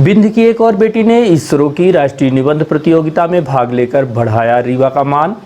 बिंद की एक और बेटी ने इसरो की राष्ट्रीय निबंध प्रतियोगिता में भाग लेकर बढ़ाया रीवा का मान।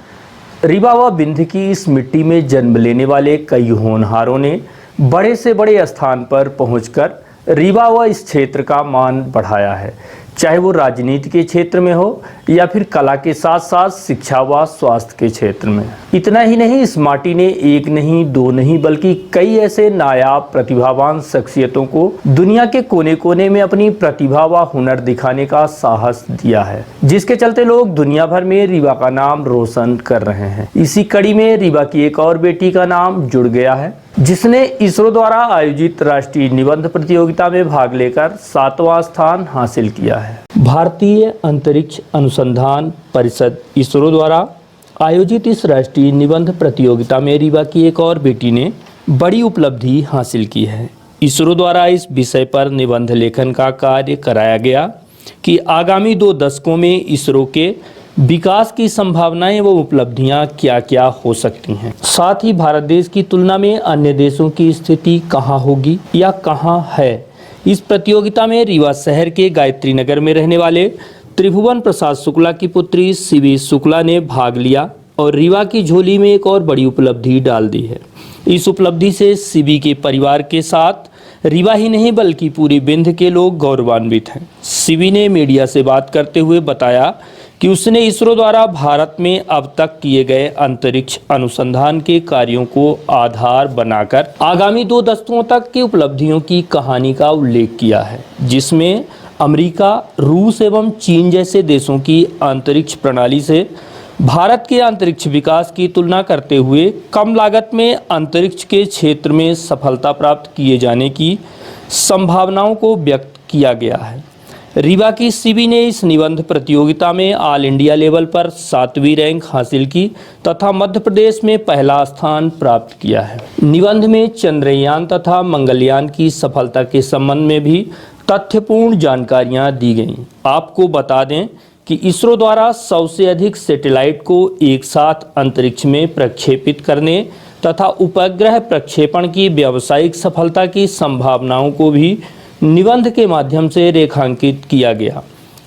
रीवा व बिंद की इस मिट्टी में जन्म लेने वाले कई होनहारों ने बड़े से बड़े स्थान पर पहुंचकर रीवा व इस क्षेत्र का मान बढ़ाया है, चाहे वो राजनीति के क्षेत्र में हो या फिर कला के साथ साथ शिक्षा व स्वास्थ्य के क्षेत्र में। इतना ही नहीं, इस माटी ने एक नहीं, दो नहीं, बल्कि कई ऐसे नायाब प्रतिभावान शख्सियतों को दुनिया के कोने कोने में अपनी प्रतिभा व हुनर दिखाने का साहस दिया है, जिसके चलते लोग दुनिया भर में रीवा का नाम रोशन कर रहे हैं। इसी कड़ी में रीवा की एक और बेटी का नाम जुड़ गया है, जिसने इसरो द्वारा आयोजित राष्ट्रीय निबंध प्रतियोगिता में भाग लेकर 7वां स्थान हासिल किया है। भारतीय अंतरिक्ष अनुसंधान परिषद इसरो द्वारा आयोजित इस राष्ट्रीय निबंध प्रतियोगिता में रीवा की एक और बेटी ने बड़ी उपलब्धि हासिल की है। इसरो द्वारा इस विषय पर निबंध लेखन का कार्य कराया गया कि आगामी 2 दशकों में इसरो के विकास की संभावनाएं व उपलब्धियां क्या क्या हो सकती हैं। साथ ही भारत देश की तुलना में अन्य देशों की स्थिति कहां होगी या कहां है। इस प्रतियोगिता में रीवा शहर के गायत्री नगर में रहने वाले त्रिभुवन प्रसाद शुक्ला की पुत्री सीबी शुक्ला ने भाग लिया और रीवा की झोली में एक और बड़ी उपलब्धि डाल दी है। इस उपलब्धि से सीबी के परिवार के साथ रीवा ही नहीं बल्कि पूरी बिंद के लोग गौरवान्वित हैं। सीबी ने मीडिया से बात करते हुए बताया कि उसने इसरो द्वारा भारत में अब तक किए गए अंतरिक्ष अनुसंधान के कार्यों को आधार बनाकर आगामी 2 दशकों तक की उपलब्धियों की कहानी का उल्लेख किया है, जिसमें अमेरिका, रूस एवं चीन जैसे देशों की अंतरिक्ष प्रणाली से भारत के अंतरिक्ष विकास की तुलना करते हुए कम लागत में अंतरिक्ष के क्षेत्र में सफलता प्राप्त किए जाने की संभावनाओं को व्यक्त किया गया है। रीवा की सीबी ने इस निबंध प्रतियोगिता में ऑल इंडिया लेवल पर 7वीं रैंक हासिल की तथा मध्य प्रदेश में पहला स्थान प्राप्त किया है। निबंध में चंद्रयान तथा मंगलयान की सफलता के संबंध में भी तथ्यपूर्ण जानकारियां दी गईं। आपको बता दें कि इसरो द्वारा 100 से अधिक सैटेलाइट को एक साथ अंतरिक्ष में प्रक्षेपित करने तथा उपग्रह प्रक्षेपण की व्यावसायिक सफलता की संभावनाओं को भी निबंध के माध्यम से रेखांकित किया गया।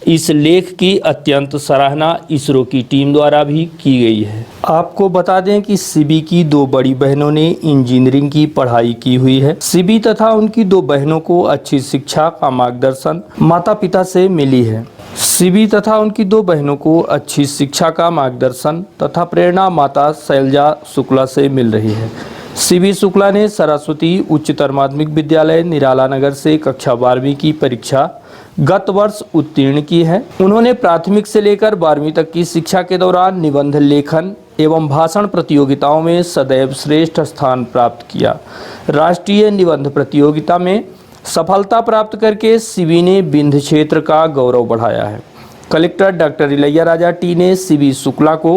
इस लेख की अत्यंत सराहना इसरो की टीम द्वारा भी की गई है। आपको बता दें कि सीबी की 2 बड़ी बहनों ने इंजीनियरिंग की पढ़ाई की हुई है। सीबी तथा उनकी 2 बहनों को अच्छी शिक्षा का मार्गदर्शन माता पिता से मिली है। सीबी तथा उनकी 2 बहनों को अच्छी शिक्षा का मार्गदर्शन तथा प्रेरणा माता शैलजा शुक्ला से मिल रही है। सीबी शुक्ला ने सरस्वती उच्चतर माध्यमिक विद्यालय निराला नगर से कक्षा 12वीं की परीक्षा गत वर्ष उत्तीर्ण की है। उन्होंने प्राथमिक से लेकर 12वीं तक की शिक्षा के दौरान निबंध लेखन एवं भाषण प्रतियोगिताओं में सदैव श्रेष्ठ स्थान प्राप्त किया। राष्ट्रीय निबंध प्रतियोगिता में सफलता प्राप्त करके सीबी ने बिंद क्षेत्र का गौरव बढ़ाया है। Collector doctor Ilaiya Raja T ने सीबी शुक्ला को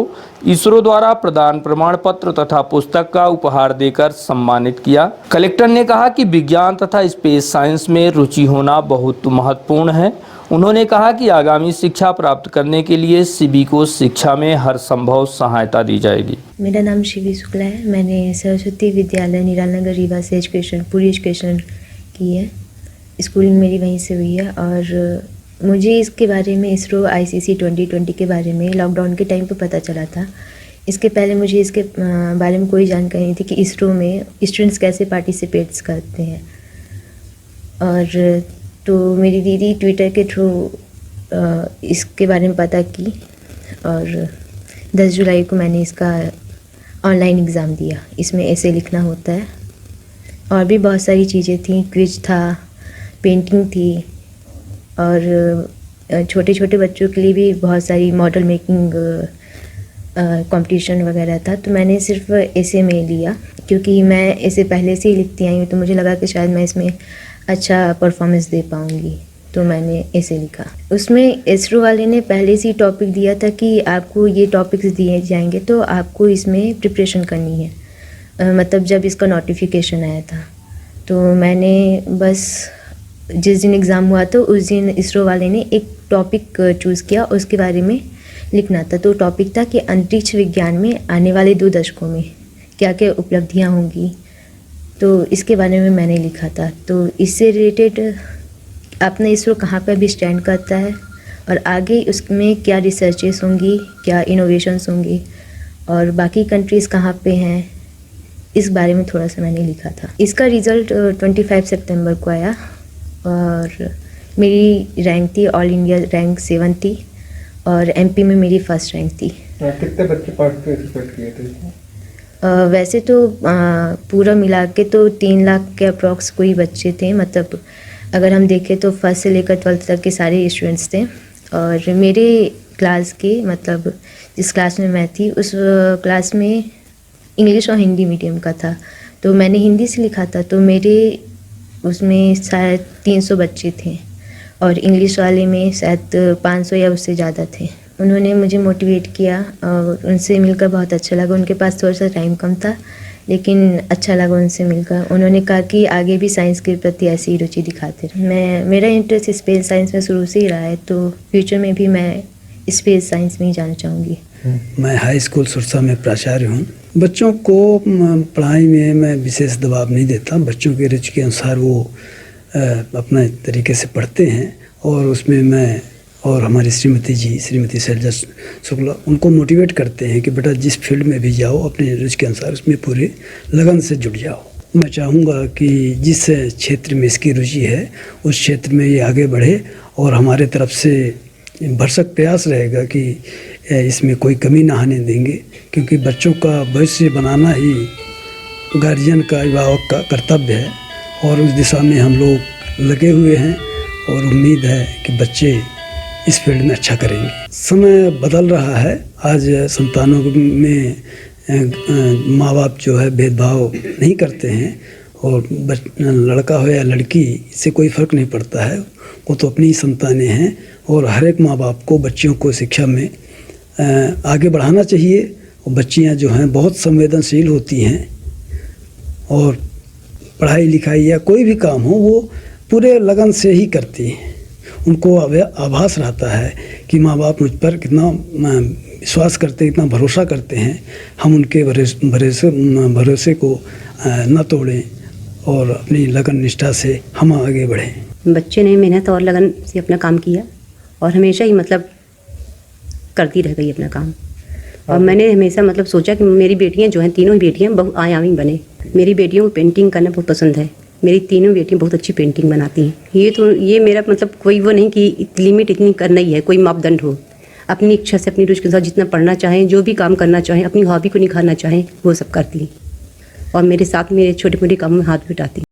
इसरो द्वारा प्रदान प्रमाण पत्र तथा पुस्तक का उपहार देकर सम्मानित किया। कलेक्टर ने कहा कि विज्ञान तथा स्पेस साइंस में रुचि होना बहुत महत्वपूर्ण है। उन्होंने कहा कि आगामी शिक्षा प्राप्त करने के लिए सीबी को शिक्षा में हर संभव सहायता दी जाएगी। मेरा नाम सीबी शुक्ला है। मैंने सरस्वती विद्यालय निराला नगर रीवा से पूरी एजुकेशन की है। स्कूलिंग मेरी वहीं से हुई है और मुझे इसके बारे में इसरो ICC 2020 के बारे में लॉकडाउन के टाइम पे पता चला था। इसके पहले मुझे इसके बारे में कोई जानकारी नहीं थी कि इसरो में स्टूडेंट्स कैसे पार्टिसिपेट्स करते हैं। और तो मेरी दीदी ट्विटर के थ्रू इसके बारे में पता की और 10 जुलाई को मैंने इसका ऑनलाइन एग्ज़ाम दिया। इसमें ऐसे लिखना होता है और भी बहुत सारी चीज़ें थी, क्विज था, पेंटिंग थी और छोटे छोटे बच्चों के लिए भी बहुत सारी मॉडल मेकिंग कंपटीशन वगैरह था। तो मैंने सिर्फ ऐसे में लिया क्योंकि मैं ऐसे पहले से ही लिखती आई हूँ, तो मुझे लगा कि शायद मैं इसमें अच्छा परफॉर्मेंस दे पाऊँगी, तो मैंने ऐसे लिखा। उसमें इसरो वाले ने पहले से ही टॉपिक दिया था कि आपको ये टॉपिक्स दिए जाएंगे तो आपको इसमें प्रिपरेशन करनी है। मतलब जब इसका नोटिफिकेशन आया था तो मैंने बस जिस दिन एग्ज़ाम हुआ तो उस दिन इसरो वाले ने एक टॉपिक चूज़ किया, उसके बारे में लिखना था। तो टॉपिक था कि अंतरिक्ष विज्ञान में आने वाले 2 दशकों में क्या क्या उपलब्धियां होंगी, तो इसके बारे में मैंने लिखा था। तो इससे रिलेटेड अपना इसरो कहाँ पर भी स्टैंड करता है और आगे उसमें क्या रिसर्चेस होंगी, क्या इनोवेशंस होंगी और बाकी कंट्रीज़ कहाँ पे हैं, इस बारे में थोड़ा सा मैंने लिखा था। इसका रिज़ल्ट 25 सितंबर को आया और मेरी रैंक थी ऑल इंडिया रैंक 7 थी और एमपी में मेरी फर्स्ट रैंक थी। कितने बच्चे पार्टिसिपेट किए थे इसमें? वैसे तो पूरा मिला के तो 3 लाख के अप्रॉक्स कोई बच्चे थे, मतलब अगर हम देखें तो फर्स्ट से लेकर 12th तक के सारे स्टूडेंट्स थे। और मेरे क्लास के मतलब जिस क्लास में मैं थी उस क्लास में इंग्लिश और हिंदी मीडियम का था, तो मैंने हिंदी से लिखा था, तो मेरे उसमें शायद 300 बच्चे थे और इंग्लिश वाले में शायद 500 या उससे ज़्यादा थे। उन्होंने मुझे मोटिवेट किया और उनसे मिलकर बहुत अच्छा लगा। उनके पास थोड़ा सा टाइम कम था लेकिन अच्छा लगा उनसे मिलकर। उन्होंने कहा कि आगे भी साइंस के प्रति ऐसी ही रुचि दिखाते रहे। मेरा इंटरेस्ट स्पेस साइंस में शुरू से ही रहा है, तो फ्यूचर में भी मैं स्पेस साइंस में ही जाना चाहूँगी। मैं हाई स्कूल सुरसा में प्राचार्य हूँ। बच्चों को पढ़ाई में मैं विशेष दबाव नहीं देता। बच्चों की रुचि के अनुसार वो अपने तरीके से पढ़ते हैं और उसमें मैं और हमारी श्रीमती शैलजा शुक्ला उनको मोटिवेट करते हैं कि बेटा जिस फील्ड में भी जाओ अपने रुचि के अनुसार उसमें पूरे लगन से जुट जाओ। मैं चाहूँगा कि जिस क्षेत्र में इसकी रुचि है उस क्षेत्र में ये आगे बढ़े और हमारे तरफ से भरसक प्रयास रहेगा कि इसमें कोई कमी ना आने देंगे, क्योंकि बच्चों का भविष्य बनाना ही गार्जियन का, अभिभावक का कर्तव्य है और उस दिशा में हम लोग लगे हुए हैं और उम्मीद है कि बच्चे इस फील्ड में अच्छा करेंगे। समय बदल रहा है। आज संतानों में माँ बाप जो है भेदभाव नहीं करते हैं और लड़का हो या लड़की इससे कोई फ़र्क नहीं पड़ता है, वो तो अपनी ही संतानें हैं और हर एक माँ बाप को बच्चियों को शिक्षा में आगे बढ़ाना चाहिए। और बच्चियाँ जो हैं बहुत संवेदनशील होती हैं और पढ़ाई लिखाई या कोई भी काम हो वो पूरे लगन से ही करती हैं। उनको आभास रहता है कि माँ बाप मुझ पर कितना विश्वास करते हैं, कितना भरोसा करते हैं। हम उनके भरोसे को न तोड़ें और अपनी लगन निष्ठा से हम आगे बढ़ें। बच्चे ने मेहनत और लगन से अपना काम किया और हमेशा ही मतलब करती रह गई अपना काम। और मैंने हमेशा मतलब सोचा कि मेरी बेटियां जो हैं, तीनों बेटियां बहुआयामी बने। मेरी बेटियों को पेंटिंग करना बहुत पसंद है। मेरी तीनों बेटियां बहुत अच्छी पेंटिंग बनाती हैं। ये मेरा मतलब कोई वो नहीं कि लिमिट इतनी करना ही है, कोई मापदंड हो। अपनी इच्छा से अपनी रुचि के साथ जितना पढ़ना चाहें, जो भी काम करना चाहें, अपनी हॉबी को निखारना चाहें, वो सब करती हैं और मेरे साथ मेरे छोटे मोटे कामों में हाथ बटाती हैं।